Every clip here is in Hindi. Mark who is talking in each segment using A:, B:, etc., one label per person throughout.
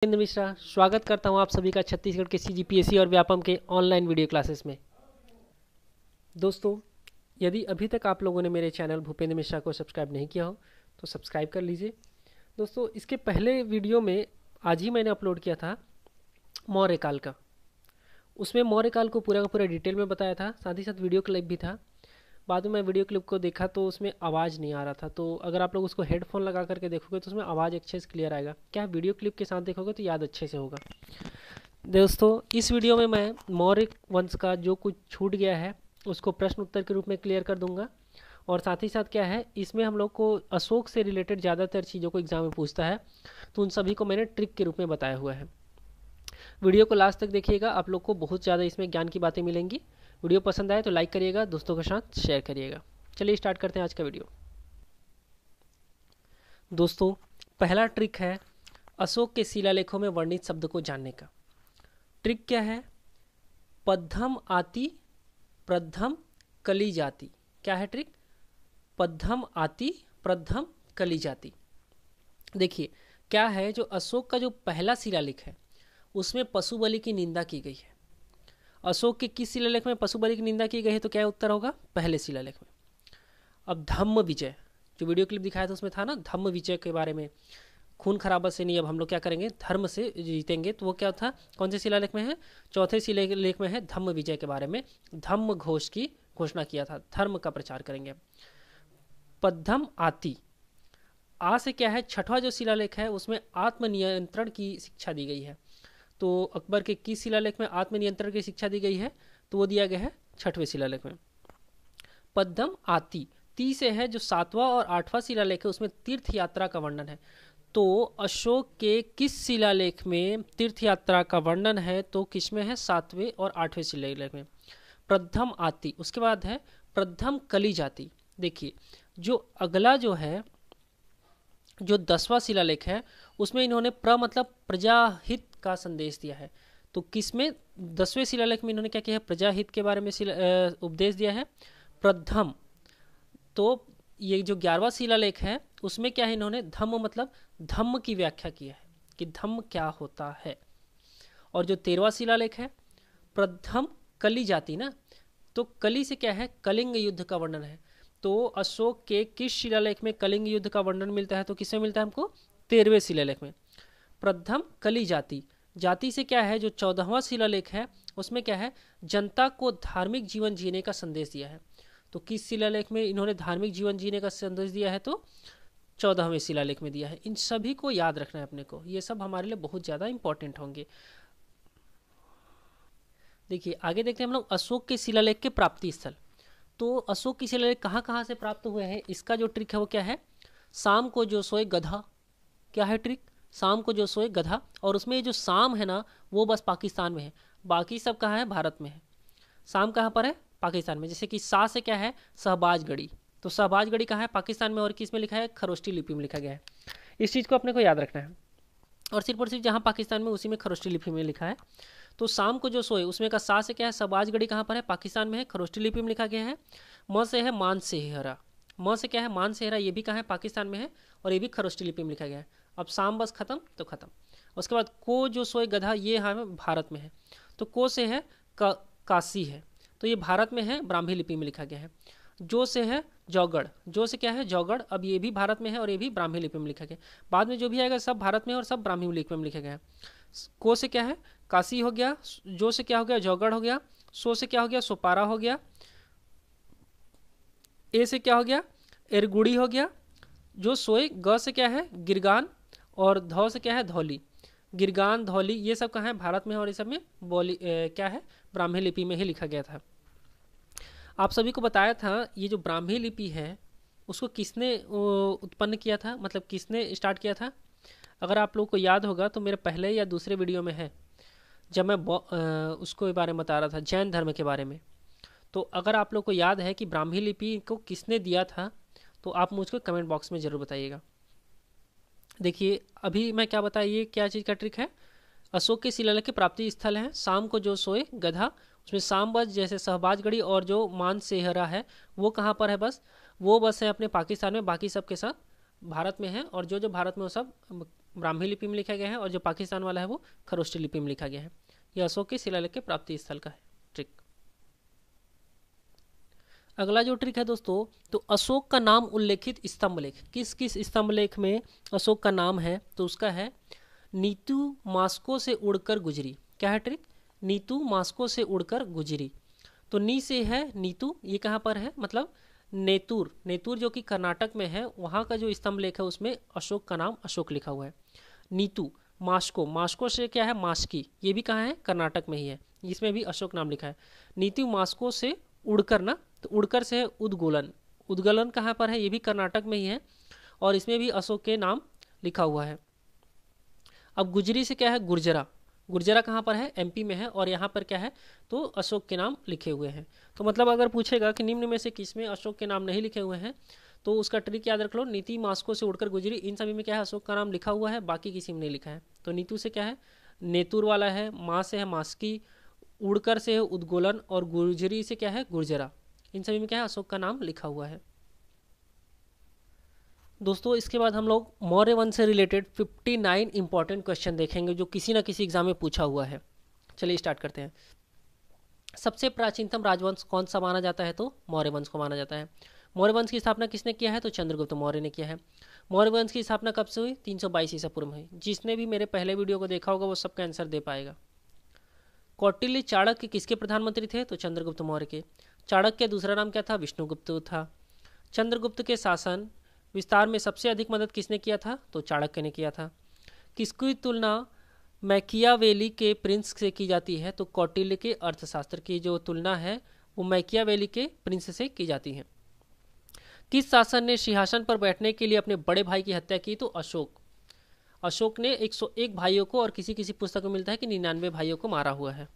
A: भूपेंद्र मिश्रा स्वागत करता हूं आप सभी का छत्तीसगढ़ के सीजीपीएससी और व्यापम के ऑनलाइन वीडियो क्लासेस में। दोस्तों, यदि अभी तक आप लोगों ने मेरे चैनल भूपेंद्र मिश्रा को सब्सक्राइब नहीं किया हो तो सब्सक्राइब कर लीजिए। दोस्तों, इसके पहले वीडियो में आज ही मैंने अपलोड किया था मौर्य काल का। उसमें मौर्य काल को पूरा का पूरा डिटेल में बताया था, साथ ही साथ वीडियो क्लिप भी था। बाद में मैं वीडियो क्लिप को देखा तो उसमें आवाज़ नहीं आ रहा था, तो अगर आप लोग उसको हेडफोन लगा करके देखोगे तो उसमें आवाज़ अच्छे से क्लियर आएगा। क्या वीडियो क्लिप के साथ देखोगे तो याद अच्छे से होगा। दोस्तों, इस वीडियो में मैं मौर्य वंश का जो कुछ छूट गया है उसको प्रश्न उत्तर के रूप में क्लियर कर दूंगा। और साथ ही साथ क्या है, इसमें हम लोग को अशोक से रिलेटेड ज़्यादातर चीज़ों को एग्जाम में पूछता है, तो उन सभी को मैंने ट्रिक के रूप में बताया हुआ है। वीडियो को लास्ट तक देखिएगा, आप लोग को बहुत ज़्यादा इसमें ज्ञान की बातें मिलेंगी। वीडियो पसंद आए तो लाइक करिएगा, दोस्तों के साथ शेयर करिएगा। चलिए स्टार्ट करते हैं आज का वीडियो। दोस्तों, पहला ट्रिक है अशोक के शिलालेखों में वर्णित शब्द को जानने का। ट्रिक क्या है? पद्धम आति प्रद्धम कली जाति। क्या है ट्रिक? पद्धम आति प्रद्धम कली जाति। देखिए क्या है, जो अशोक का जो पहला शिलालेख है उसमें पशु बलि की निंदा की गई है। अशोक के किस शिलालेख में पशु बलि की निंदा की गई है? तो क्या उत्तर होगा? पहले शिलालेख में। अब धम्म विजय, जो वीडियो क्लिप दिखाया था उसमें था ना धम्म विजय के बारे में, खून खराबा से नहीं, अब हम लोग क्या करेंगे, धर्म से जीतेंगे। तो वो क्या था, कौन से शिलालेख में है? चौथे शिलालेख में है, धम्म विजय के बारे में धम्म घोष की घोषणा किया था, धर्म का प्रचार करेंगे। पद्धम आति, आ से क्या है, छठवां जो शिलालेख है उसमें आत्मनियंत्रण की शिक्षा दी गई है। तो अकबर के किस शिलालेख में आत्मनियंत्रण की शिक्षा दी गई है? तो वो दिया गया है छठवें शिलालेख में। पद्धम आति, ती से है जो सातवां और आठवां शिलालेख है उसमें तीर्थ यात्रा का वर्णन है। तो अशोक के किस शिलालेख में तीर्थ यात्रा का वर्णन है? तो किसमें है? सातवें और आठवें शिलालेख में, प्रथम आति। उसके बाद है प्रथम कली जाति। देखिए जो अगला जो है, जो 10वां शिलालेख है उसमें इन्होंने मतलब प्रजाहित का संदेश दिया है। तो किसमें? 10वें शिलालेख में इन्होंने क्या किया है? प्रजाहित के बारे में उपदेश दिया है, प्रथम। तो ये जो 11वां शिलालेख है उसमें क्या है, इन्होंने धम्म मतलब धम्म की व्याख्या की है कि धम्म क्या होता है। और जो 13वां शिलालेख है प्रथम कली जाति ना, तो कली से क्या है, कलिंग युद्ध का वर्णन है। तो अशोक के किस शिलालेख में कलिंग युद्ध का वर्णन मिलता है? तो किसमें मिलता है हमको? 13वें शिलालेख में, प्रथम कली जाति। जाति से क्या है, जो 14वां शिलालेख है उसमें क्या है, जनता को धार्मिक जीवन जीने का संदेश दिया है। तो किस शिलालेख में इन्होंने धार्मिक जीवन जीने का संदेश दिया है? तो 14वें शिलालेख में दिया है। इन सभी को याद रखना है अपने को, ये सब हमारे लिए बहुत ज़्यादा इंपॉर्टेंट होंगे। देखिए आगे देखते हैं हम लोग अशोक के शिलालेख के प्राप्ति स्थल। तो अशोक के शिलालेख कहाँ कहाँ से प्राप्त हुए हैं, इसका जो ट्रिक है वो क्या है, शाम को जो सोए गधा। क्या है ट्रिक? शाम को जो सोए गधा। और उसमें जो शाम है ना वो बस पाकिस्तान में है, बाकी सब कहाँ है? भारत में है। शाम कहाँ पर है? पाकिस्तान में। जैसे कि सा से क्या है, शहबाजगढ़ी। तो शहबाजगढ़ी कहाँ है? पाकिस्तान में। और किस में लिखा है? खरोष्टी लिपि में लिखा गया है। इस चीज़ को अपने को याद रखना है। और सिर्फ जहाँ पाकिस्तान में उसी में खरोष्टी लिपि में लिखा है। तो शाम को जो सोए उसमें का सा से क्या है, शहबाजगढ़ी कहाँ पर है? पाकिस्तान में है, खरोष्टी लिपि में लिखा गया है। म से है मानसेहरा, म से क्या है, मानसेहरा, ये भी कहाँ है? पाकिस्तान में है, और ये भी खरोष्टी लिपि में लिखा गया है। अब शाम बस खत्म तो खत्म। उसके बाद को जो सोए गधा, ये हमें भारत में है। तो को से है काशी है, तो ये भारत में है, ब्राह्मी लिपि में लिखा गया है। जो से है जौगढ़, जो से क्या है, जौगढ़, अब ये भी भारत में है और ये भी ब्राह्मी लिपि में लिखा गया। बाद में जो भी आएगा सब भारत में और सब ब्राह्मी लिपि में लिखा गया है। को से क्या है, काशी हो गया। जो से क्या हो गया, जौगढ़ हो गया। सो से क्या हो गया, सोपारा हो गया। ए से क्या हो गया, एरगुड़ी हो गया। जो सोए ग से क्या है, गिरगान। और धौ से क्या है, धौली। गिरगान, धौली, ये सब कहाँ है? भारत में है, और ये सब में क्या है, ब्राह्मी लिपि में ही लिखा गया था। आप सभी को बताया था ये जो ब्राह्मी लिपि है उसको किसने उत्पन्न किया था, मतलब किसने स्टार्ट किया था? अगर आप लोग को याद होगा तो मेरे पहले या दूसरे वीडियो में है, जब मैं उसको बारे में बता रहा था, जैन धर्म के बारे में। तो अगर आप लोग को याद है कि ब्राह्मी लिपि को किसने दिया था तो आप मुझको कमेंट बॉक्स में ज़रूर बताइएगा। देखिए अभी मैं क्या बताया, ये क्या चीज़ का ट्रिक है, अशोक के शिलालेख के प्राप्ति स्थल है, शाम को जो सोए गधा। उसमें शाम बस जैसे शहबाजगढ़ी, और जो मानसेहरा है वो कहाँ पर है? बस वो बस है अपने पाकिस्तान में, बाकी सब के साथ भारत में है, और जो भारत में वो सब ब्राह्मी लिपि में लिखा गया है, और जो पाकिस्तान वाला है वो खरोष्टी लिपि में लिखा गया है। यह अशोक के शिलालेख के प्राप्ति स्थल का है ट्रिक। अगला जो ट्रिक है दोस्तों, तो अशोक का नाम उल्लेखित स्तंभ लेख, किस किस स्तंभ लेख में अशोक का नाम है, तो उसका है नीतू मास्को से उड़कर गुजरी। क्या है ट्रिक? नीतू मास्को से उड़कर गुजरी। तो नी से है नीतू, ये कहाँ पर है, मतलब नेतूर, नेतूर जो कि कर्नाटक में है, वहाँ का जो स्तंभ लेख है उसमें अशोक का नाम अशोक लिखा हुआ है। नीतू मास्को, मास्को से क्या है मास्की, ये भी कहाँ है, कर्नाटक में ही है, इसमें भी अशोक नाम लिखा है। नीतू मास्को से उड़कर ना, तो उड़कर से है उद्गोलन, उद्गोलन कहाँ पर है, ये भी कर्नाटक में ही है, और इसमें भी अशोक के नाम लिखा हुआ है। अब गुजरी से क्या है गुर्जरा, गुर्जरा कहाँ पर है, एमपी में है, और यहाँ पर क्या है, तो अशोक के नाम लिखे हुए हैं। तो मतलब अगर पूछेगा कि निम्न में से किसमें अशोक के नाम नहीं लिखे हुए हैं, तो उसका ट्रिक याद रख लो, नीति मास्को से उड़कर गुजरी, इन सभी में क्या है अशोक का नाम लिखा हुआ है, बाकी किसी में नहीं लिखा है। तो नीतू से क्या है नेतुर वाला है, माँ से है मास्की, उड़कर से है उद्गोलन, और गुर्जरी से क्या है गुर्जरा, इन सभी में क्या है अशोक का नाम लिखा हुआ है। दोस्तों इसके बाद हम लोग मौर्य वंश से रिलेटेड 59 इंपॉर्टेंट क्वेश्चन देखेंगे जो किसी ना किसी एग्जाम में पूछा हुआ है। चलिए स्टार्ट करते हैं। सबसे प्राचीनतम राजवंश कौन सा माना जाता है, तो मौर्य वंश को माना जाता है। मौर्य वंश की स्थापना किसने किया है, तो चंद्रगुप्त मौर्य ने किया है। मौर्य वंश की स्थापना कब से हुई, 322 ईसा पूर्व में हुई। जिसने भी मेरे पहले वीडियो को देखा होगा वो सबका आंसर दे पाएगा। कौटिल्य चाणक्य किसके प्रधानमंत्री थे, तो चंद्रगुप्त मौर्य के। चाणक्य का दूसरा नाम क्या था, विष्णुगुप्त था। चंद्रगुप्त के शासन विस्तार में सबसे अधिक मदद किसने किया था, तो चाणक्य ने किया था। किसकी तुलना मैकियावेली के प्रिंस से की जाती है, तो कौटिल्य के अर्थशास्त्र की जो तुलना है वो मैकियावेली के प्रिंस से की जाती है। किस शासक ने सिंहासन पर बैठने के लिए अपने बड़े भाई की हत्या की, तो अशोक। अशोक ने 101 भाइयों को, और किसी किसी पुस्तक में मिलता है कि 99 भाइयों को मारा हुआ है।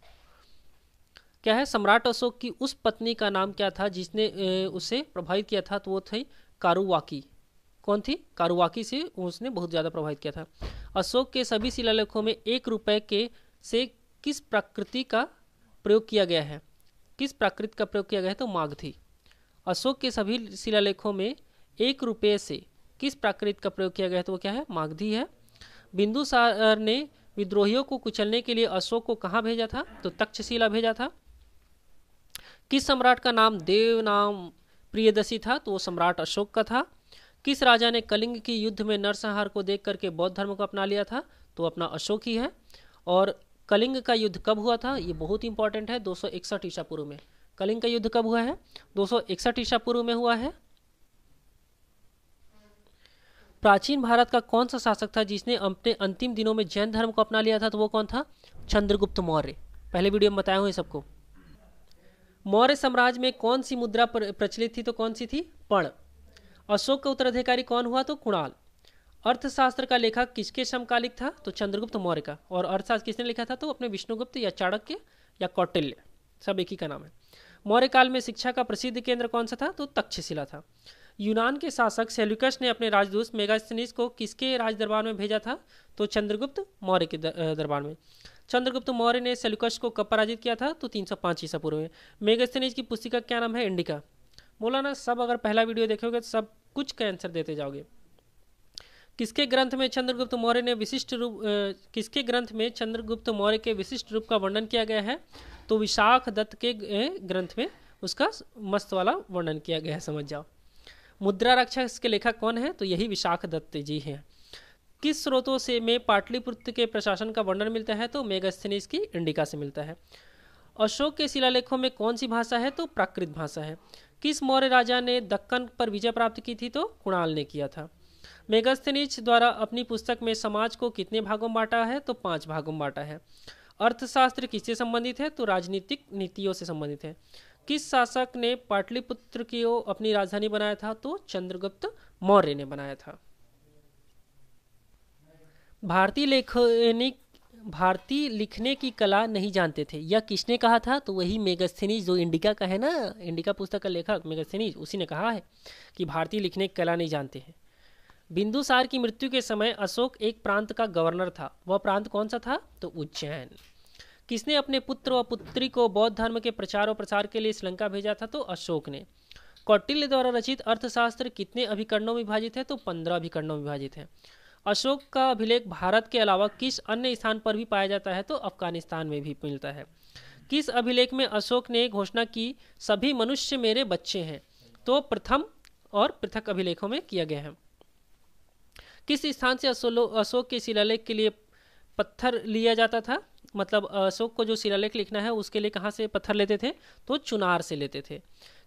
A: क्या है, सम्राट अशोक की उस पत्नी का नाम क्या था जिसने उसे प्रभावित किया था, तो वो थी कारुवाकी। कौन थी, कारुवाकी से उसने बहुत ज़्यादा प्रभावित किया था। अशोक के सभी शिलालेखों में 1 रुपये के से किस प्राकृति का प्रयोग किया गया है, किस प्राकृत का प्रयोग किया गया है, तो मागधी। अशोक के सभी शिलालेखों में 1 रुपये से किस प्राकृत का प्रयोग किया गया है, तो वो क्या है, मागधी है। बिंदुसार ने विद्रोहियों को कुचलने के लिए अशोक को कहाँ भेजा था, तो तक्षशिला भेजा था। किस सम्राट का नाम देव नाम प्रियदर्शी था, तो वो सम्राट अशोक का था। किस राजा ने कलिंग की युद्ध में नरसंहार को देख करके बौद्ध धर्म को अपना लिया था, तो अपना अशोक ही है। और कलिंग का युद्ध कब हुआ था, ये बहुत इंपॉर्टेंट है, 261 ईसा पूर्व में। कलिंग का युद्ध कब हुआ है, 261 ईसा पूर्व में हुआ है। प्राचीन भारत का कौन सा शासक था जिसने अपने अंतिम दिनों में जैन धर्म को अपना लिया था, तो वो कौन था, चंद्रगुप्त मौर्य। पहले वीडियो में बताया हुआ सबको। मौर्य साम्राज्य में कौन सी मुद्रा प्रचलित थी, तो कौन सी थी, पर्ण। अशोक का उत्तराधिकारी कौन हुआ, तो कुणाल। अर्थशास्त्र का लेखक किसके समकालिक था, तो चंद्रगुप्त मौर्य का। और अर्थशास्त्र किसने लिखा था, तो अपने विष्णुगुप्त या चाणक्य या कौटिल्य, सब एक ही का नाम है। मौर्य काल में शिक्षा का प्रसिद्ध केंद्र कौन सा था, तो तक्षशिला था। यूनान के शासक सेल्यूकस ने अपने राजदूत मेगास्थनीज को किसके राज दरबार में भेजा था, तो चंद्रगुप्त मौर्य के दरबार में। चंद्रगुप्त मौर्य ने सेल्यूकस को कब पराजित किया था, तो 305 ईसा पूर्व में। मेगास्थनीज की पुस्तिका क्या नाम है, इंडिका। बोला ना, सब अगर पहला वीडियो देखोगे तो सब कुछ का आंसर देते जाओगे। किसके ग्रंथ में चंद्रगुप्त मौर्य ने विशिष्ट रूप किसके ग्रंथ में चंद्रगुप्त मौर्य के विशिष्ट रूप का वर्णन किया गया है, तो विशाख दत्त के ग्रंथ में उसका मस्त वाला वर्णन किया गया है, समझ जाओ। मुद्रा रक्षक के लेखक कौन है, तो यही विशाख दत्त जी हैं। किस स्रोतों से में पाटलिपुत्र के प्रशासन का वर्णन मिलता है, तो मेगास्थनीज की इंडिका से मिलता है। अशोक के शिलालेखों में कौन सी भाषा है, तो प्राकृत भाषा है। किस मौर्य राजा ने दक्कन पर विजय प्राप्त की थी, तो कुणाल ने किया था। मेगास्थनीज द्वारा अपनी पुस्तक में समाज को कितने भागों में बांटा है, तो 5 भागों में बांटा है। अर्थशास्त्र किससे संबंधित है, तो राजनीतिक नीतियों से संबंधित है। किस शासक ने पाटलिपुत्र की अपनी राजधानी बनाया था, तो चंद्रगुप्त मौर्य ने बनाया था। भारतीय लिखने की कला नहीं जानते थे, यह किसने कहा था, तो वही मेगास्थनीज, जो इंडिका का है ना, इंडिका पुस्तक का लेखक मेगास्थनीज, उसी ने कहा है कि भारतीय लिखने की कला नहीं जानते हैं। बिंदुसार की मृत्यु के समय अशोक एक प्रांत का गवर्नर था, वह प्रांत कौन सा था, तो उज्जैन। किसने अपने पुत्र व पुत्री को बौद्ध धर्म के प्रचार और प्रसार के लिए श्रीलंका भेजा था, तो अशोक ने। कौटिल्य द्वारा रचित अर्थशास्त्र कितने अभिकरणों में विभाजित है? तो 15 अभिकरणों में विभाजित है। अशोक का अभिलेख भारत के अलावा किस अन्य स्थान पर भी पाया जाता है? तो अफगानिस्तान में भी मिलता है। किस अभिलेख में अशोक ने घोषणा की सभी मनुष्य मेरे बच्चे हैं? तो प्रथम और पृथक अभिलेखों में किया गया है। किस स्थान से अशोक के शिलालेख के लिए पत्थर लिया जाता था? मतलब अशोक को जो शिलालेख लिखना है उसके लिए कहाँ से पत्थर लेते थे? तो चुनार से लेते थे।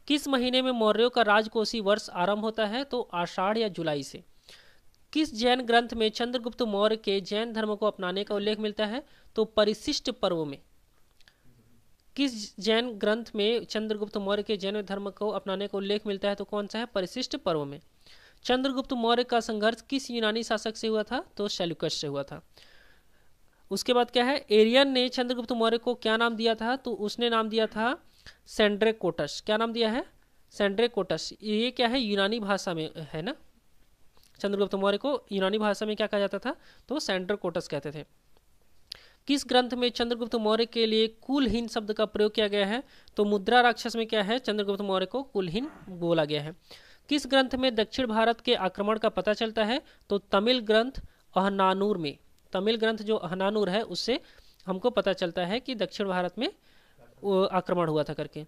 A: किस महीने में मौर्यों का राजकोषीय वर्ष आरंभ होता है? तो आषाढ़ या जुलाई से। किस जैन ग्रंथ में चंद्रगुप्त मौर्य के जैन धर्म को अपनाने का उल्लेख मिलता है? तो परिशिष्ट पर्व में। किस जैन ग्रंथ में चंद्रगुप्त मौर्य के जैन धर्म को अपनाने का उल्लेख मिलता है? तो कौन सा है? परिशिष्ट पर्व में। चंद्रगुप्त मौर्य का संघर्ष किस यूनानी शासक से हुआ था? तो सेल्यूकस से हुआ था। उसके बाद क्या है? एरियन ने चंद्रगुप्त मौर्य को क्या नाम दिया था? तो उसने नाम दिया था सेंड्रेकोटस। क्या नाम दिया है? सेंड्रेकोटस। ये क्या है? यूनानी भाषा में है ना। चंद्रगुप्त मौर्य को यूनानी भाषा में क्या कहा जाता था? तो सेंड्रेकोटस कहते थे। किस ग्रंथ में चंद्रगुप्त मौर्य के लिए कुलहीन शब्द का प्रयोग किया गया है? तो मुद्रा राक्षस में क्या है? चंद्रगुप्त मौर्य को कुलहीन बोला गया है। किस ग्रंथ में दक्षिण भारत के आक्रमण का पता चलता है? तो तमिल ग्रंथ अहनानूर में। तमिल ग्रंथ जो अहनानूर है उससे हमको पता चलता है कि दक्षिण भारत में आक्रमण हुआ था करके।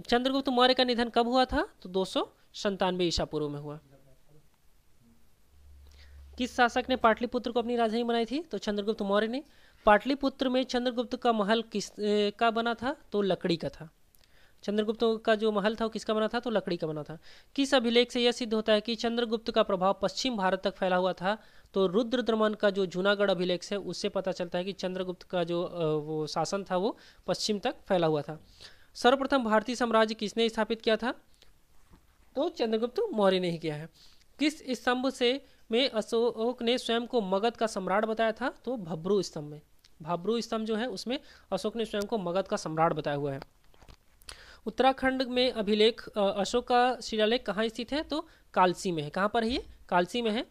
A: चंद्रगुप्त मौर्य का निधन कब हुआ था? तो 297 ईसा पूर्व में हुआ। किस शासक ने पाटलिपुत्र को अपनी राजधानी बनाई थी? तो चंद्रगुप्त मौर्य ने। पाटलिपुत्र में चंद्रगुप्त का महल किस का बना था? तो लकड़ी का था। चंद्रगुप्त का जो महल था वो किसका बना था? तो लकड़ी का बना था। किस अभिलेख से यह सिद्ध होता है कि चंद्रगुप्त का प्रभाव पश्चिम भारत तक फैला हुआ था? तो रुद्रदमन का जो जूनागढ़ अभिलेख है उससे पता चलता है कि चंद्रगुप्त का जो वो शासन था वो पश्चिम तक फैला हुआ था। सर्वप्रथम भारतीय साम्राज्य किसने स्थापित किया था? तो चंद्रगुप्त मौर्य ने ही किया है। किस स्तंभ से में अशोक ने स्वयं को मगध का सम्राट बताया था? तो भब्रू स्तंभ में। भब्रू स्तंभ जो है उसमें अशोक ने स्वयं को मगध का सम्राट बताया हुआ है। उत्तराखंड में अभिलेख अशोक का शिलालेख कहाँ स्थित है? तो कालसी में है। कहाँ पर है ये? कालसी में है।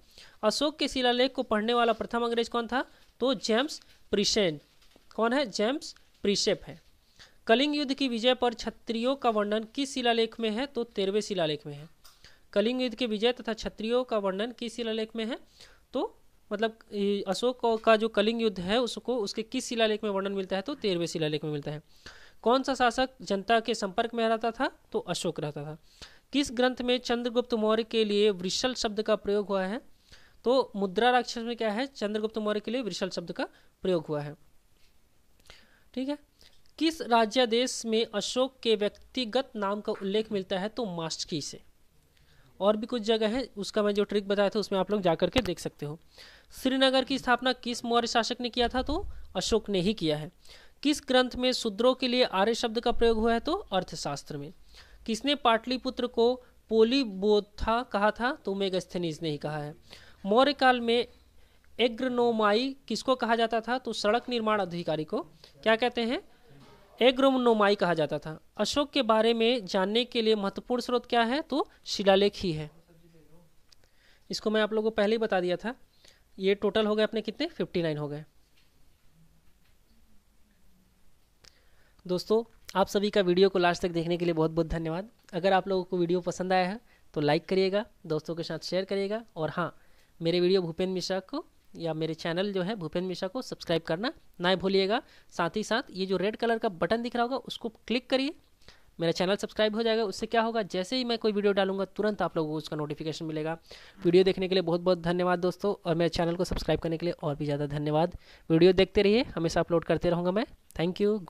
A: अशोक के शिलालेख को पढ़ने वाला प्रथम अंग्रेज कौन था? तो जेम्स प्रीसेप। कौन है? जेम्स प्रीसेप है। कलिंग युद्ध की विजय पर क्षत्रियों का वर्णन किस शिलालेख में है? तो 13वें शिलालेख में है। कलिंग युद्ध के विजय तथा क्षत्रियों का वर्णन किस शिलालेख में है? तो मतलब अशोक का जो कलिंग युद्ध है उसको उसके किस शिलालेख में वर्णन मिलता है? तो 13वें शिलालेख में मिलता है। कौन सा शासक जनता के संपर्क में रहता था? तो अशोक रहता था। किस ग्रंथ में चंद्रगुप्त मौर्य के लिए वृषल शब्द का प्रयोग हुआ है? तो मुद्रा राक्षस में क्या है? चंद्रगुप्त मौर्य के लिए वृषल शब्द का प्रयोग हुआ है। ठीक है। किस राज्यादेश में अशोक के व्यक्तिगत नाम का उल्लेख मिलता है? तो मास्की से। और भी कुछ जगह है उसका मैं जो ट्रिक बताया था उसमें आप लोग जाकर के देख सकते हो। श्रीनगर की स्थापना किस मौर्य शासक ने किया था? तो अशोक ने ही किया है। किस ग्रंथ में शूद्रों के लिए आर्य शब्द का प्रयोग हुआ है? तो अर्थशास्त्र में। किसने पाटलिपुत्र को पोलीबोथा कहा था? तो मेगास्थनीज ने ही कहा है। मौर्य काल में एग्रोनोमाई किसको कहा जाता था? तो सड़क निर्माण अधिकारी को क्या कहते हैं? एग्रोनोमाई कहा जाता था। अशोक के बारे में जानने के लिए महत्वपूर्ण स्रोत क्या है? तो शिलालेख ही है। इसको मैं आप लोगों को पहले ही बता दिया था। ये टोटल हो गए अपने कितने? 59 हो गए। दोस्तों आप सभी का वीडियो को लास्ट तक देखने के लिए बहुत बहुत धन्यवाद। अगर आप लोगों को वीडियो पसंद आया है तो लाइक करिएगा, दोस्तों के साथ शेयर करिएगा और हाँ, मेरे वीडियो भूपेंद्र मिश्रा को या मेरे चैनल जो है भूपेंद्र मिश्रा को सब्सक्राइब करना ना भूलिएगा। साथ ही साथ ये जो रेड कलर का बटन दिख रहा होगा उसको क्लिक करिए, मेरा चैनल सब्सक्राइब हो जाएगा। उससे क्या होगा? जैसे ही मैं कोई वीडियो डालूंगा तुरंत आप लोगों को उसका नोटिफिकेशन मिलेगा। वीडियो देखने के लिए बहुत बहुत धन्यवाद दोस्तों, और मेरे चैनल को सब्सक्राइब करने के लिए और भी ज़्यादा धन्यवाद। वीडियो देखते रहिए, हमेशा अपलोड करते रहूँगा मैं। Thank you.